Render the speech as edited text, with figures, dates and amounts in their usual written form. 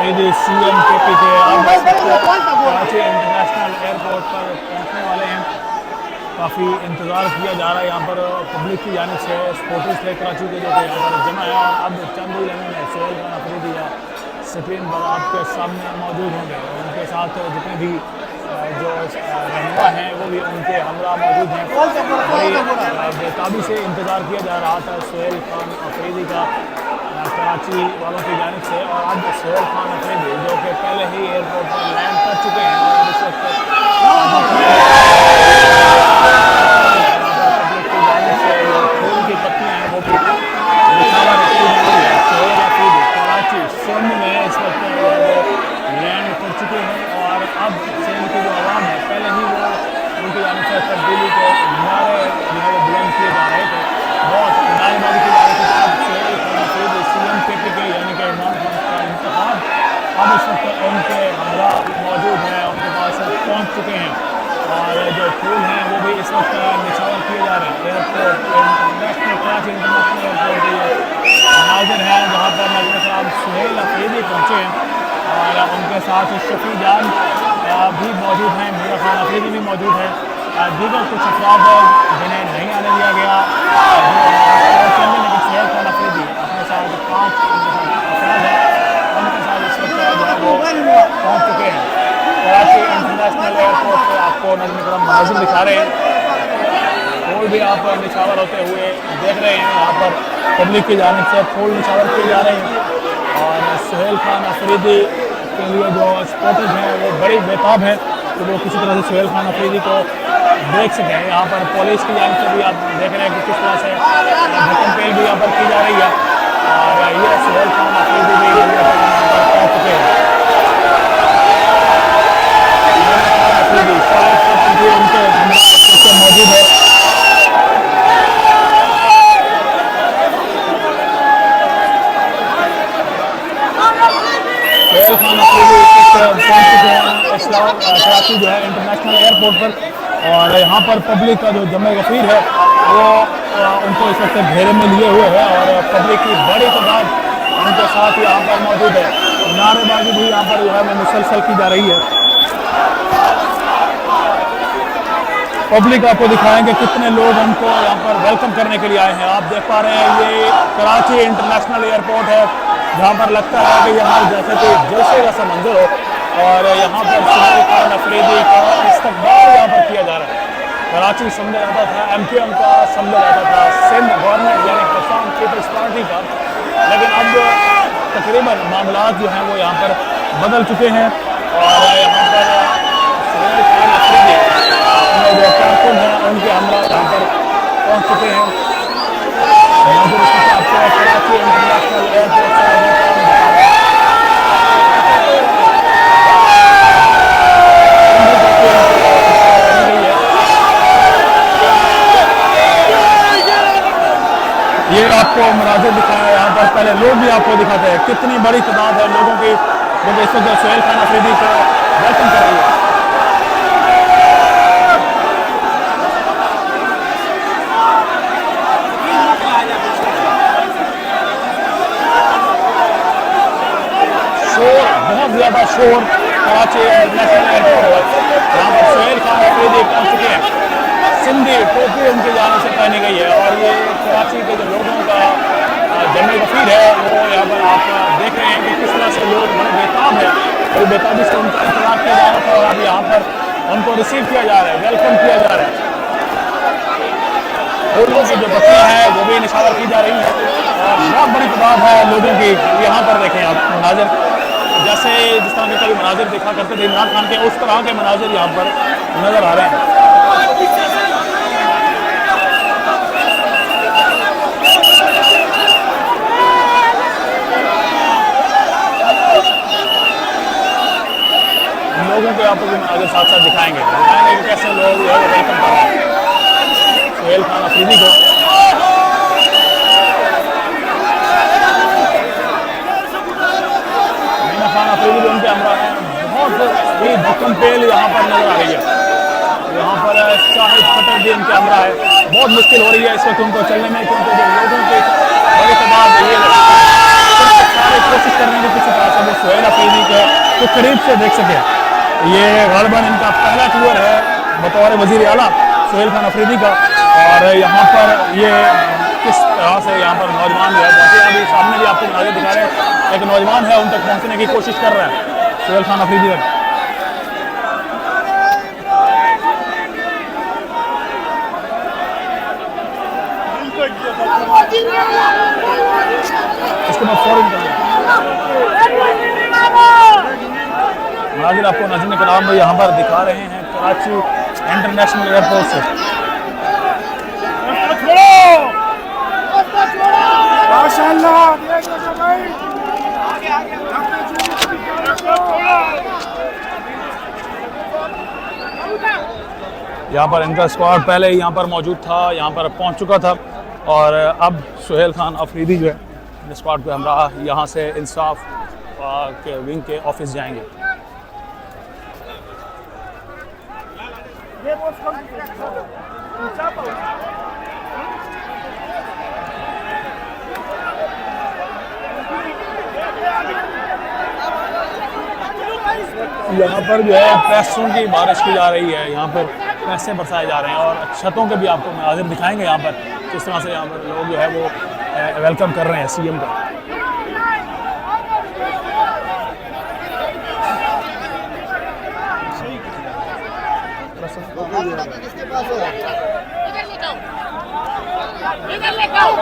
Afridi CM KP के अब Karachi international airport पर पहुंचने वाले हैं। काफ़ी इंतज़ार किया जा रहा है यहाँ पर पब्लिक की जानिब से, सपोर्टर्स थे कराची के जो कि यहाँ पर जमा है। और अब चंद ही लम्हों में सोहेल खान अफरीदी या स्क्रीन पर आपके सामने मौजूद होंगे और उनके साथ जितने भी जो रहनुमा हैं वो भी उनके हमरा मौजूद हैं। बड़ी बेताबी से इंतज़ार किया जा रहा था सोहेल खान अफरीदी का कराची वालों की जानिब से। और अब सोहेल खान अफरीदी जो कि पहले ही एयरपोर्ट पर लैंड कर चुके हैं और इस वक्त पब्लिक की जानिब से जो फूल की पत्तियाँ हैं वो भी निछावर रखी जा रही है। सोहेल अफरीदी कराची सिंध में इस वक्त लैंड कर चुके हैं और अब सिंध की जो आवाम है पहले ही वो उनकी जानिब से तब्दीली के नारे जो है वो बुलंद किए जा रहे थे, बहुत नारेबाजी की जा रही थी। अब सोहेल खान अफरीदी CM KP के यानी कि इमरान खान का इंतखाब अब इस वक्त उनके हमरा मौजूद हैं, उनके पास पहुँच चुके हैं और जो फूल हैं वो भी इस वक्त निछावर किए जा रहे हैं। Airport international Karachi international airport ये नाज़िर है जहाँ पर नाज़िर साहब सोहेल अफरीदी पहुँचे हैं और उनके साथ शफी जान भी मौजूद हैं, मीरा खान अफरीदी भी मौजूद है। दीगर कुछ अफराद जिन्हें नहीं आने दिया गया लेकिन सोहेल खान अफरीदी अपने साथ 5 अफराद हैं, उनके साथ इस वक्त जो है वो पहुँच चुके हैं कराची इंटरनेशनल एयरपोर्ट पर। आपको नज़र करम मनाज़िर दिखा रहे हैं, फूल भी आप निछावर होते हुए देख रहे हैं। यहाँ पर पब्लिक की जानिब से फूल निछावर किए जा रहे हैं और सोहेल खान अफरीदी के लिए जो सपोर्टर्स हैं वो बड़ी बेताब हैं कि वो किसी तरह से सोहेल खान अफरीदी को देख सकें। यहाँ पर पुलिस की जानिब से भी आप देख रहे हैं कि किस तरह से ढक्कन पेल भी यहाँ पर की जा रही है और ये सोहेल खान अफरीदी भी यहाँ पर पहुँच चुके हैं। उनके मौजूद है। सोहेल खान अफरीदी पहुँच चुके हैं कराची जो है इंटरनेशनल एयरपोर्ट पर और यहाँ पर पब्लिक का जो जमे गफीर है वो उनको इस वक्त घेरे में लिए हुए है और पब्लिक की बड़ी तादाद उनके साथ यहाँ पर मौजूद है। नारेबाजी भी यहाँ पर जो है वो मुसलसल की जा रही है। पब्लिक आपको दिखाएंगे कितने लोग उनको यहाँ पर वेलकम करने के लिए आए हैं। आप देख पा रहे हैं ये कराची इंटरनेशनल एयरपोर्ट है जहाँ पर लगता है कि यहाँ जैसे कि जलसे का सा मंजर हो और यहाँ पर सोहेल खान अफरीदी का इस्तकबाल यहाँ पर किया जा रहा है। कराची समझा जाता था MQM का, समझा जाता था सिंध गवर्नमेंट यानी किसान पीपल्स पार्टी का, लेकिन अब तकरीबन मामलात जो हैं वो यहाँ पर बदल चुके हैं और यहाँ पर सोहेल खान अफरीदी जो कारकुन हैं उनके हमरा यहाँ पर पहुँच चुके हैं। आपको कराची इंटरनेशनल एयरपोर्ट ये आपको मनाज़िर दिखाया यहाँ पर। पहले लोग भी आपको दिखाते हैं कितनी बड़ी तादाद है लोगों की जो इस वक्त सोहेल खान अफरीदी को वेलकम कर रही है। शोर, बहुत ज़्यादा शोर कराची इंटरनेशनल एयरपोर्ट पर यहाँ पर सोहेल खान अफरीदी पहुँच चुके हैं। सिंधी टोपी उनकी जाने से पहनी गई है और ये कराची के जो लोगों का जमे गफीर है वो यहाँ पर आप देख रहे हैं कि किस तरह से लोग बड़े बेताब है और बेताबी से उनका इंतजार किया जा रहा था और अब यहाँ पर उनको रिसीव किया जा रहा है, वेलकम किया जा रहा है। फूलों की जो बत्तियाँ हैं वो भी निछावर की जा रही है और बहुत बड़ी तादाद है लोगों की। यहाँ पर देखें आप मनाजिर, जैसे जिस तरह के कभी मनाजिर देखा करते थे इमरान खान के, उस तरह के मनाजिर यहाँ पर नजर आ रहे हैं। लोगों के आपको भी मनाजिर साथ साथ दिखाएंगे कि कैसे लोग जो है वेलकम कर रहे हैं सोहेल खान अफरीदी को। मीरा खान अफरीदी भी उनके हमरा हैं। बहुत ही भक्कम पेल यहाँ पर नजर आ रही है। यहाँ पर शाहिद खट्टर भी उनके हमरा है। बहुत मुश्किल हो रही है इस वक्त उनको चलने में क्योंकि जो लोगों की बड़ी तादाद ये सारे कोशिश कर रहे हैं कि किसी तरह से वो सोहेल अफरीदी करीब से देख सकें। ये गालिबन इनका पहला टूर है बतौर वज़ीर आला सुहेल खान अफरीदी का, और यहाँ पर ये किस तरह से यहाँ पर नौजवान जो है पहुँचे। अभी सामने भी आपको मनाज़िर दिखा रहे हैं, एक नौजवान है उन तक पहुँचने की कोशिश कर रहा है सुहेल खान अफरीदी तक। इसके बाद फौरन मनाज़िर आपको नाज़रीन कराम भाई यहाँ पर दिखा रहे हैं कराची इंटरनेशनल एयरपोर्ट से। यहाँ पर इनका स्क्वाड पहले ही यहाँ पर मौजूद था, यहाँ पर पहुँच चुका था, और अब सुहेल खान अफरीदी जो है स्क्वाड के हमरा यहाँ से इंसाफ के विंग के ऑफिस जाएंगे। यहाँ पर जो है पैसों की बारिश की जा रही है, यहाँ पर पैसे बरसाए जा रहे हैं, और छतों के भी आपको मनाज़िर दिखाएंगे यहाँ पर किस तरह से यहाँ पर लोग जो है वो वेलकम कर रहे हैं सीएम का। इधर लेके आओ